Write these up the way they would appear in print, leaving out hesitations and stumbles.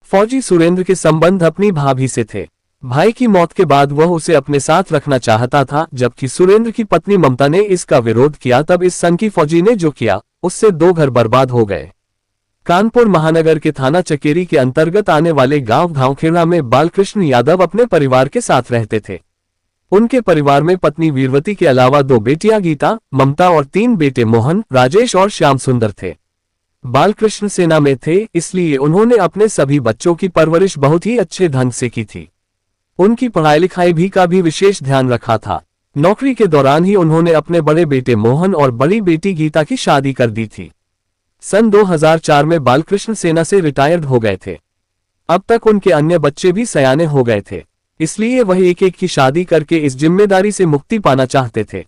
फौजी सुरेंद्र के संबंध अपनी भाभी से थे। भाई की मौत के बाद वह उसे अपने साथ रखना चाहता था, जबकि सुरेंद्र की पत्नी ममता ने इसका विरोध किया। तब इस सनकी फौजी ने जो किया, उससे 2 घर बर्बाद हो गए। कानपुर महानगर के थाना चकेरी के अंतर्गत आने वाले गांव घावखेड़ा में बालकृष्ण यादव अपने परिवार के साथ रहते थे। उनके परिवार में पत्नी वीरवती के अलावा 2 बेटियां गीता, ममता और 3 बेटे मोहन, राजेश और श्याम सुंदर थे। बालकृष्ण सेना में थे, इसलिए उन्होंने अपने सभी बच्चों की परवरिश बहुत ही अच्छे ढंग से की थी। उनकी पढ़ाई लिखाई भी का भी विशेष ध्यान रखा था। नौकरी के दौरान ही उन्होंने अपने बड़े बेटे मोहन और बड़ी बेटी गीता की शादी कर दी थी। सन 2004 में बालकृष्ण सेना से रिटायर्ड हो गए थे। अब तक उनके अन्य बच्चे भी सयाने हो गए थे, इसलिए वह एक एक की शादी करके इस जिम्मेदारी से मुक्ति पाना चाहते थे।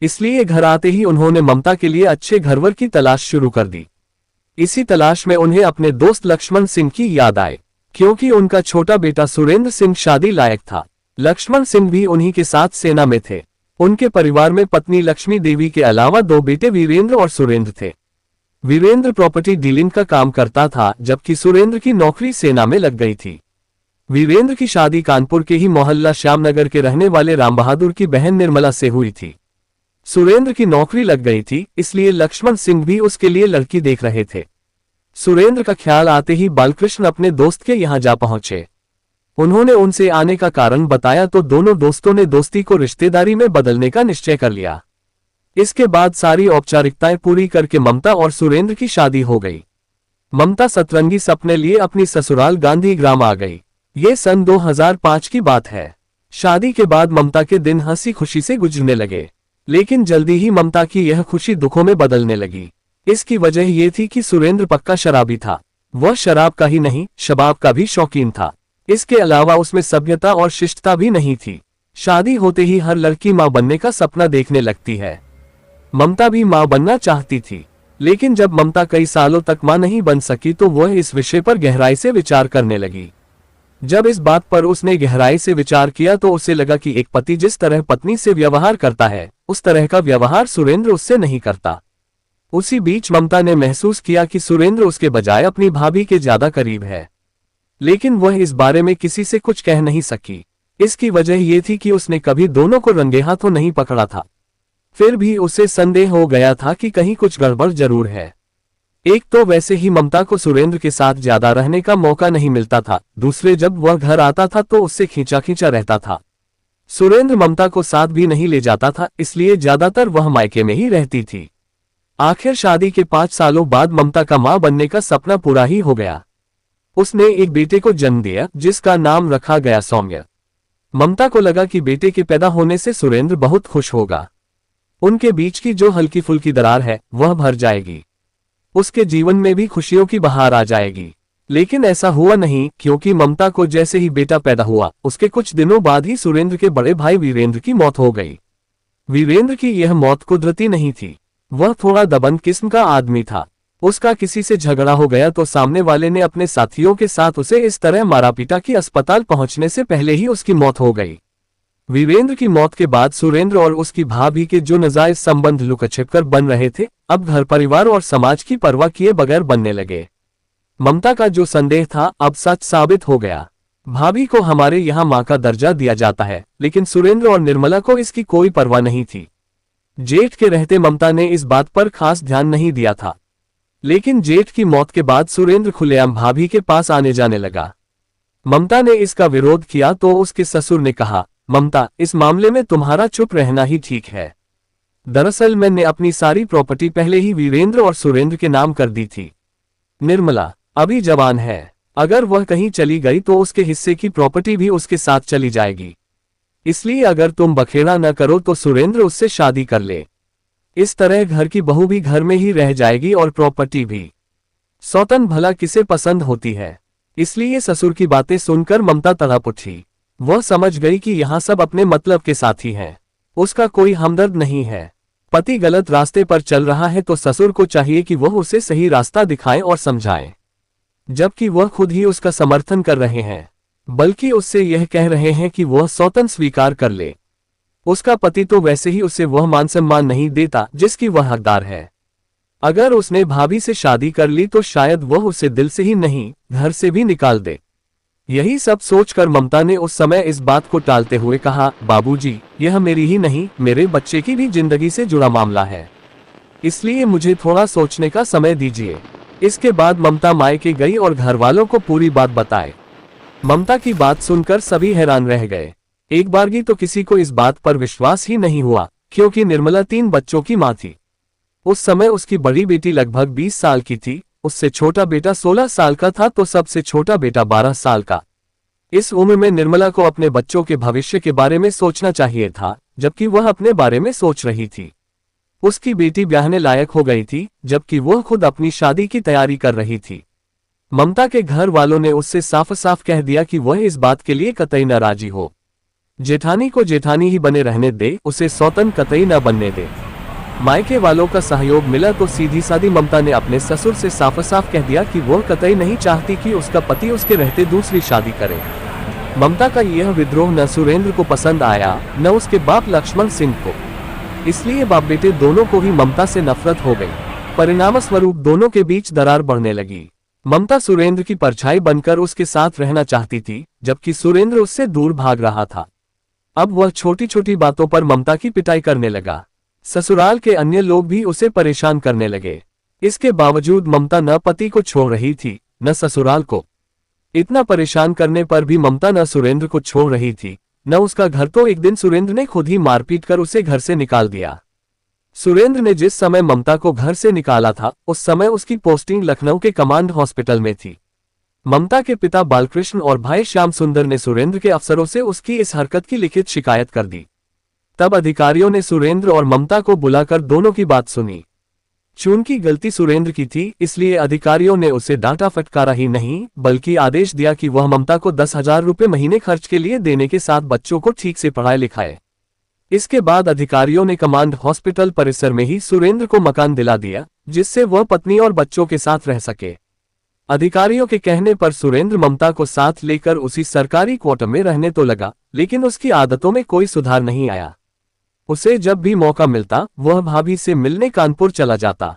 इसलिए घर आते ही उन्होंने ममता के लिए अच्छे घरवर की तलाश शुरू कर दी। इसी तलाश में उन्हें अपने दोस्त लक्ष्मण सिंह की याद आए, क्योंकि उनका छोटा बेटा सुरेंद्र सिंह शादी लायक था। लक्ष्मण सिंह भी उन्हीं के साथ सेना में थे। उनके परिवार में पत्नी लक्ष्मी देवी के अलावा 2 बेटे वीरेंद्र और सुरेंद्र थे। वीरेंद्र प्रॉपर्टी डीलिंग का काम करता था, जबकि सुरेंद्र की नौकरी सेना में लग गई थी। वीरेंद्र की शादी कानपुर के ही मोहल्ला श्यामनगर के रहने वाले राम बहादुर की बहन निर्मला से हुई थी। सुरेंद्र की नौकरी लग गई थी, इसलिए लक्ष्मण सिंह भी उसके लिए लड़की देख रहे थे। सुरेंद्र का ख्याल आते ही बालकृष्ण अपने दोस्त के यहां जा पहुंचे। उन्होंने उनसे आने का कारण बताया तो दोनों दोस्तों ने दोस्ती को रिश्तेदारी में बदलने का निश्चय कर लिया। इसके बाद सारी औपचारिकताएं पूरी करके ममता और सुरेंद्र की शादी हो गई। ममता सतरंगी सपने लिए अपनी ससुराल गांधी ग्राम आ गई। ये सन 2005 की बात है। शादी के बाद ममता के दिन हंसी खुशी से गुजरने लगे, लेकिन जल्दी ही ममता की यह खुशी दुखों में बदलने लगी। इसकी वजह यह थी कि सुरेंद्र पक्का शराबी था। वह शराब का ही नहीं, शबाब का भी शौकीन था। इसके अलावा उसमें सभ्यता और शिष्टता भी नहीं थी। शादी होते ही हर लड़की मां बनने का सपना देखने लगती है। ममता भी मां बनना चाहती थी, लेकिन जब ममता कई सालों तक मां नहीं बन सकी तो वह इस विषय पर गहराई से विचार करने लगी। जब इस बात पर उसने गहराई से विचार किया तो उसे लगा कि एक पति जिस तरह पत्नी से व्यवहार करता है, उस तरह का व्यवहार सुरेंद्र उससे नहीं करता। उसी बीच ममता ने महसूस किया कि सुरेंद्र उसके बजाय अपनी भाभी के ज्यादा करीब है, लेकिन वह इस बारे में किसी से कुछ कह नहीं सकी। इसकी वजह यह थी कि उसने कभी दोनों को रंगे हाथों नहीं पकड़ा था। फिर भी उसे संदेह हो गया था कि कहीं कुछ गड़बड़ जरूर है। एक तो वैसे ही ममता को सुरेंद्र के साथ ज्यादा रहने का मौका नहीं मिलता था, दूसरे जब वह घर आता था तो उससे खींचा खींचा रहता था। सुरेंद्र ममता को साथ भी नहीं ले जाता था, इसलिए ज्यादातर वह मायके में ही रहती थी। आखिर शादी के 5 सालों बाद ममता का मां बनने का सपना पूरा ही हो गया। उसने एक बेटे को जन्म दिया, जिसका नाम रखा गया सौम्य। ममता को लगा कि बेटे के पैदा होने से सुरेंद्र बहुत खुश होगा। उनके बीच की जो हल्की फुल्की दरार है वह भर जाएगी। उसके जीवन में भी खुशियों की बहार आ जाएगी। लेकिन ऐसा हुआ नहीं, क्योंकि ममता को जैसे ही बेटा पैदा हुआ, उसके कुछ दिनों बाद ही सुरेंद्र के बड़े भाई वीरेंद्र की मौत हो गई। वीरेंद्र की यह मौत कुदरती नहीं थी। वह थोड़ा दबंग किस्म का आदमी था। उसका किसी से झगड़ा हो गया तो सामने वाले ने अपने साथियों के साथ उसे इस तरह मारा पीटा कि अस्पताल पहुंचने से पहले ही उसकी मौत हो गई। वीरेंद्र की मौत के बाद सुरेंद्र और उसकी भाभी के जो नाजायज संबंध लुका छिपकर बन रहे थे, अब घर परिवार और समाज की परवाह किए बगैर बनने लगे। ममता का जो संदेह था अब सच साबित हो गया। भाभी को हमारे यहाँ मां का दर्जा दिया जाता है, लेकिन सुरेंद्र और निर्मला को इसकी कोई परवाह नहीं थी। जेठ के रहते ममता ने इस बात पर खास ध्यान नहीं दिया था, लेकिन जेठ की मौत के बाद सुरेंद्र खुलेआम भाभी के पास आने जाने लगा। ममता ने इसका विरोध किया तो उसके ससुर ने कहा, ममता, इस मामले में तुम्हारा चुप रहना ही ठीक है। दरअसल मैंने अपनी सारी प्रॉपर्टी पहले ही वीरेंद्र और सुरेंद्र के नाम कर दी थी। निर्मला अभी जवान है, अगर वह कहीं चली गई तो उसके हिस्से की प्रॉपर्टी भी उसके साथ चली जाएगी। इसलिए अगर तुम बखेड़ा न करो तो सुरेंद्र उससे शादी कर ले। इस तरह घर की बहू भी घर में ही रह जाएगी और प्रॉपर्टी भी। सौतन भला किसे पसंद होती है। इसलिए ससुर की बातें सुनकर ममता तड़प उठी। वह समझ गई कि यहाँ सब अपने मतलब के साथी हैं। उसका कोई हमदर्द नहीं है। पति गलत रास्ते पर चल रहा है तो ससुर को चाहिए कि वह उसे सही रास्ता दिखाए और समझाए, जबकि वह खुद ही उसका समर्थन कर रहे हैं, बल्कि उससे यह कह रहे हैं कि वह सौतन स्वीकार कर ले। उसका पति तो वैसे ही उसे वह मान सम्मान नहीं देता जिसकी वह हकदार है। अगर उसने भाभी से शादी कर ली तो शायद वह उसे दिल से ही नहीं, घर से भी निकाल दे। यही सब सोचकर ममता ने उस समय इस बात को टालते हुए कहा, बाबूजी, यह मेरी ही नहीं, मेरे बच्चे की भी जिंदगी से जुड़ा मामला है, इसलिए मुझे थोड़ा सोचने का समय दीजिए। इसके बाद ममता मायके गई और घर वालों को पूरी बात बताए। ममता की बात सुनकर सभी हैरान रह गए। एक बारगी तो किसी को इस बात पर विश्वास ही नहीं हुआ, क्योंकि निर्मला 3 बच्चों की मां थी। उस समय उसकी बड़ी बेटी लगभग 20 साल की थी, उससे छोटा बेटा 16 साल का था तो सबसे छोटा बेटा 12 साल का। इस उम्र में निर्मला को अपने बच्चों के भविष्य के बारे में सोचना चाहिए था, जबकि वह अपने बारे में सोच रही थी। उसकी बेटी ब्याहने लायक हो गई थी, जबकि वह खुद अपनी शादी की तैयारी कर रही थी। ममता के घर वालों ने उससे साफ साफ कह दिया कि वह इस बात के लिए कतई न राजी हो। जेठानी को जेठानी ही बने रहने दे, उसे सौतन कतई न बनने दे। मायके वालों का सहयोग मिला तो सीधी सादी ममता ने अपने ससुर से साफ साफ कह दिया कि वह कतई नहीं चाहती कि उसका पति उसके रहते दूसरी शादी करे। ममता का यह विद्रोह न सुरेंद्र को पसंद आया, न उसके बाप लक्ष्मण सिंह को। इसलिए बाप बेटे दोनों को ही ममता से नफरत हो गई। परिणामस्वरूप दोनों के बीच दरार बढ़ने लगी। ममता सुरेंद्र की परछाई बनकर उसके साथ रहना चाहती थी, जबकि सुरेंद्र उससे दूर भाग रहा था। अब वह छोटी छोटी बातों पर ममता की पिटाई करने लगा। ससुराल के अन्य लोग भी उसे परेशान करने लगे। इसके बावजूद ममता न पति को छोड़ रही थी, न ससुराल को। इतना परेशान करने पर भी ममता न सुरेंद्र को छोड़ रही थी, न उसका घर। तो एक दिन सुरेंद्र ने खुद ही मारपीट कर उसे घर से निकाल दिया। सुरेंद्र ने जिस समय ममता को घर से निकाला था, उस समय उसकी पोस्टिंग लखनऊ के कमांड हॉस्पिटल में थी। ममता के पिता बालकृष्ण और भाई श्याम सुंदर ने सुरेंद्र के अफसरों से उसकी इस हरकत की लिखित शिकायत कर दी। तब अधिकारियों ने सुरेंद्र और ममता को बुलाकर दोनों की बात सुनी। चूंकि गलती सुरेंद्र की थी, इसलिए अधिकारियों ने उसे डांटा फटकारा ही नहीं, बल्कि आदेश दिया कि वह ममता को 10,000 रुपये महीने खर्च के लिए देने के साथ बच्चों को ठीक से पढ़ाए लिखाए। इसके बाद अधिकारियों ने कमांड हॉस्पिटल परिसर में ही सुरेंद्र को मकान दिला दिया, जिससे वह पत्नी और बच्चों के साथ रह सके। अधिकारियों के कहने पर सुरेंद्र ममता को साथ लेकर उसी सरकारी क्वार्टर में रहने तो लगा, लेकिन उसकी आदतों में कोई सुधार नहीं आया। उसे जब भी मौका मिलता, वह भाभी से मिलने कानपुर चला जाता।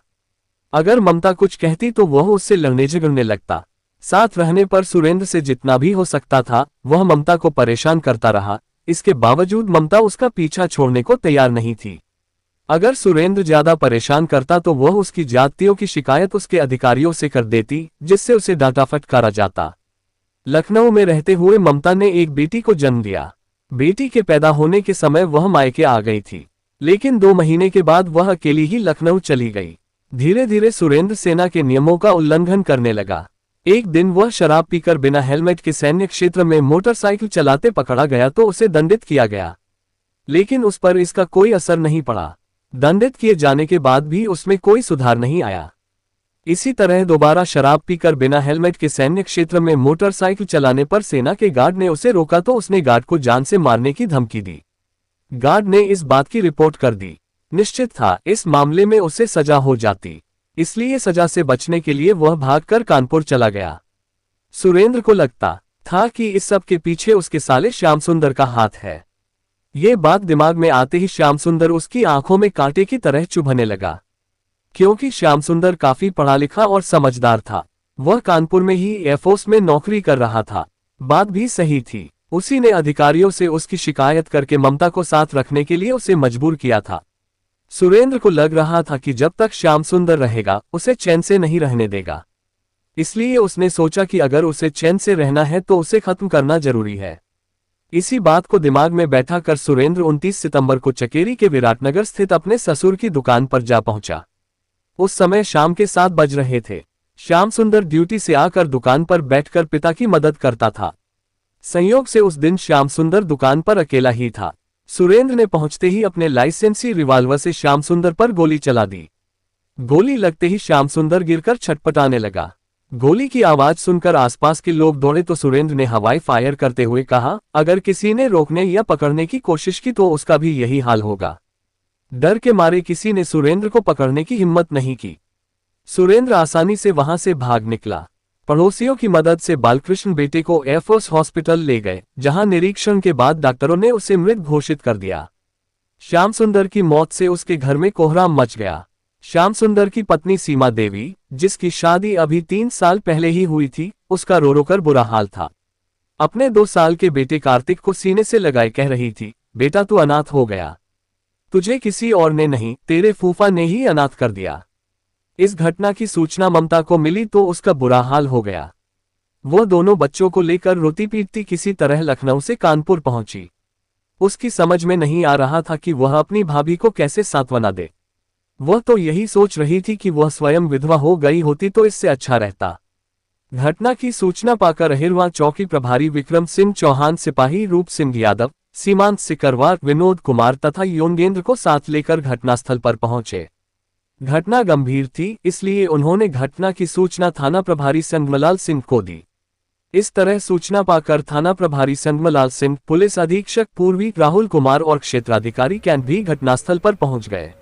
अगर ममता कुछ कहती तो वह उससे लड़ने झगड़ने लगता। साथ रहने पर सुरेंद्र से जितना भी हो सकता था, वह ममता को परेशान करता रहा। इसके बावजूद ममता उसका पीछा छोड़ने को तैयार नहीं थी। अगर सुरेंद्र ज्यादा परेशान करता तो वह उसकी जातियों की शिकायत उसके अधिकारियों से कर देती, जिससे उसे डांटा फटकारा जाता। लखनऊ में रहते हुए ममता ने एक बेटी को जन्म दिया। बेटी के पैदा होने के समय वह मायके आ गई थी, लेकिन 2 महीने के बाद वह अकेली ही लखनऊ चली गई। धीरे धीरे सुरेंद्र सेना के नियमों का उल्लंघन करने लगा। एक दिन वह शराब पीकर बिना हेलमेट के सैन्य क्षेत्र में मोटरसाइकिल चलाते पकड़ा गया तो उसे दंडित किया गया, लेकिन उस पर इसका कोई असर नहीं पड़ा। दंडित किए जाने के बाद भी उसमें कोई सुधार नहीं आया। इसी तरह दोबारा शराब पीकर बिना हेलमेट के सैन्य क्षेत्र में मोटरसाइकिल चलाने पर सेना के गार्ड ने उसे रोका तो उसने गार्ड को जान से मारने की धमकी दी। गार्ड ने इस बात की रिपोर्ट कर दी। निश्चित था इस मामले में उसे सजा हो जाती, इसलिए सजा से बचने के लिए वह भागकर कानपुर चला गया। सुरेंद्र को लगता था कि इस सब के पीछे उसके साले श्याम सुंदर का हाथ है। ये बात दिमाग में आते ही श्याम सुंदर उसकी आंखों में कांटे की तरह चुभने लगा। क्योंकि श्याम सुंदर काफी पढ़ा लिखा और समझदार था। वह कानपुर में ही एयरफोर्स में नौकरी कर रहा था। बात भी सही थी। उसी ने अधिकारियों से उसकी शिकायत करके ममता को साथ रखने के लिए उसे मजबूर किया था। सुरेंद्र को लग रहा था कि जब तक श्याम सुंदर रहेगा, उसे चैन से नहीं रहने देगा। इसलिए उसने सोचा कि अगर उसे चैन से रहना है तो उसे खत्म करना जरूरी है। इसी बात को दिमाग में बैठा कर सुरेंद्र 29 सितंबर को चकेरी के विराटनगर स्थित अपने ससुर की दुकान पर जा पहुंचा। उस समय शाम के 7 बज रहे थे। श्याम सुंदर ड्यूटी से आकर दुकान पर बैठकर पिता की मदद करता था। संयोग से उस दिन श्याम सुंदर दुकान पर अकेला ही था। सुरेंद्र ने पहुंचते ही अपने लाइसेंसी रिवाल्वर से श्याम सुंदर पर गोली चला दी। गोली लगते ही श्याम सुंदर गिरकर छटपटाने लगा। गोली की आवाज सुनकर आसपास के लोग दौड़े तो सुरेंद्र ने हवाई फायर करते हुए कहा, अगर किसी ने रोकने या पकड़ने की कोशिश की तो उसका भी यही हाल होगा। डर के मारे किसी ने सुरेंद्र को पकड़ने की हिम्मत नहीं की। सुरेंद्र आसानी से वहां से भाग निकला। पड़ोसियों की मदद से बालकृष्ण बेटे को एयरफोर्स हॉस्पिटल ले गए, जहां निरीक्षण के बाद डॉक्टरों ने उसे मृत घोषित कर दिया। श्याम सुंदर की मौत से उसके घर में कोहराम मच गया। श्याम सुंदर की पत्नी सीमा देवी, जिसकी शादी अभी 3 साल पहले ही हुई थी, उसका रो रो कर बुरा हाल था। अपने 2 साल के बेटे कार्तिक को सीने से लगाए कह रही थी, बेटा तू अनाथ हो गया। तुझे किसी और ने नहीं, तेरे फूफा ने ही अनाथ कर दिया। इस घटना की सूचना ममता को मिली तो उसका बुरा हाल हो गया। वो दोनों बच्चों को लेकर रोती पीटती किसी तरह लखनऊ से कानपुर पहुंची। उसकी समझ में नहीं आ रहा था कि वह अपनी भाभी को कैसे सांत्वना दे। वह तो यही सोच रही थी कि वह स्वयं विधवा हो गई होती तो इससे अच्छा रहता। घटना की सूचना पाकर अहिरवा चौकी प्रभारी विक्रम सिंह चौहान, सिपाही रूप सिंह यादव, सीमांत सिकरवार, विनोद कुमार तथा योगेंद्र को साथ लेकर घटनास्थल पर पहुंचे। घटना गंभीर थी, इसलिए उन्होंने घटना की सूचना थाना प्रभारी संगमलाल सिंह को दी। इस तरह सूचना पाकर थाना प्रभारी संगमलाल सिंह, पुलिस अधीक्षक पूर्वी राहुल कुमार और क्षेत्राधिकारी कैंट भी घटनास्थल पर पहुंच गए।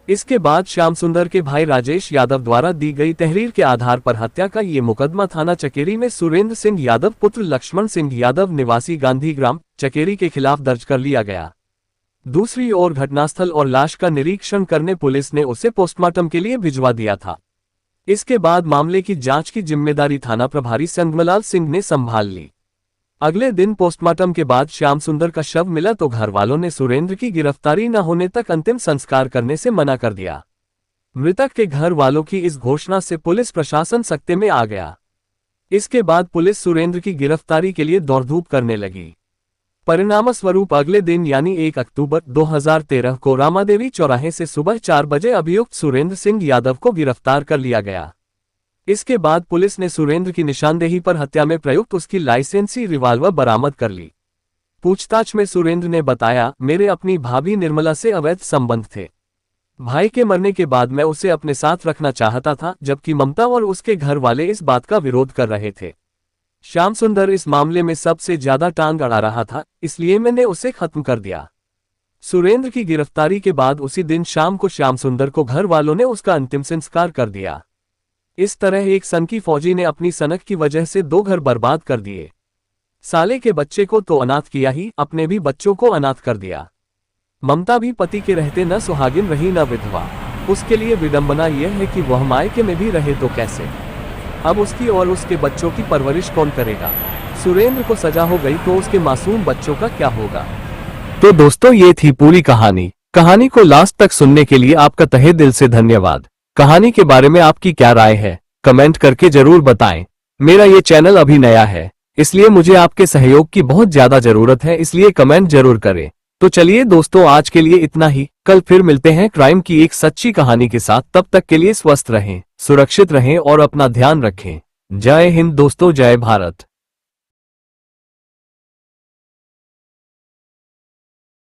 इसके बाद श्याम सुंदर के भाई राजेश यादव द्वारा दी गई तहरीर के आधार पर हत्या का ये मुकदमा थाना चकेरी में सुरेंद्र सिंह यादव पुत्र लक्ष्मण सिंह यादव निवासी गांधी ग्राम चकेरी के खिलाफ दर्ज कर लिया गया। दूसरी ओर घटनास्थल और लाश का निरीक्षण करने पुलिस ने उसे पोस्टमार्टम के लिए भिजवा दिया था। इसके बाद मामले की जांच की जिम्मेदारी थाना प्रभारी संगमलाल सिंह ने संभाल ली। अगले दिन पोस्टमार्टम के बाद श्याम सुंदर का शव मिला तो घर वालों ने सुरेंद्र की गिरफ्तारी न होने तक अंतिम संस्कार करने से मना कर दिया। मृतक के घर वालों की इस घोषणा से पुलिस प्रशासन सख्ते में आ गया। इसके बाद पुलिस सुरेंद्र की गिरफ्तारी के लिए दौड़धूप करने लगी। परिणामस्वरूप अगले दिन यानी 1 अक्टूबर 2013 को रामादेवी चौराहे से सुबह 4 बजे अभियुक्त सुरेंद्र सिंह यादव को गिरफ्तार कर लिया गया। इसके बाद पुलिस ने सुरेंद्र की निशानदेही पर हत्या में प्रयुक्त उसकी लाइसेंसी रिवाल्वर बरामद कर ली। पूछताछ में सुरेंद्र ने बताया, मेरे अपनी भाभी निर्मला से अवैध संबंध थे। भाई के मरने के बाद मैं उसे अपने साथ रखना चाहता था, जबकि ममता और उसके घर वाले इस बात का विरोध कर रहे थे। श्याम सुंदर इस मामले में सबसे ज्यादा टांग अड़ा रहा था, इसलिए मैंने उसे खत्म कर दिया। सुरेंद्र की गिरफ्तारी के बाद उसी दिन शाम को श्याम सुंदर को घर वालों ने उसका अंतिम संस्कार कर दिया। इस तरह एक सनकी फौजी ने अपनी सनक की वजह से 2 घर बर्बाद कर दिए। साले के बच्चे को तो अनाथ किया ही, अपने भी बच्चों को अनाथ कर दिया। ममता भी पति के रहते न सुहागिन रही न विधवा। उसके लिए विडंबना यह है कि वह मायके में भी रहे तो कैसे। अब उसकी और उसके बच्चों की परवरिश कौन करेगा। सुरेंद्र को सजा हो गई तो उसके मासूम बच्चों का क्या होगा। तो दोस्तों, ये थी पूरी कहानी। कहानी को लास्ट तक सुनने के लिए आपका तहे दिल से धन्यवाद। कहानी के बारे में आपकी क्या राय है, कमेंट करके जरूर बताएं। मेरा ये चैनल अभी नया है, इसलिए मुझे आपके सहयोग की बहुत ज्यादा जरूरत है, इसलिए कमेंट जरूर करें। तो चलिए दोस्तों, आज के लिए इतना ही। कल फिर मिलते हैं क्राइम की एक सच्ची कहानी के साथ। तब तक के लिए स्वस्थ रहें, सुरक्षित रहें और अपना ध्यान रखें। जय हिंद दोस्तों, जय भारत।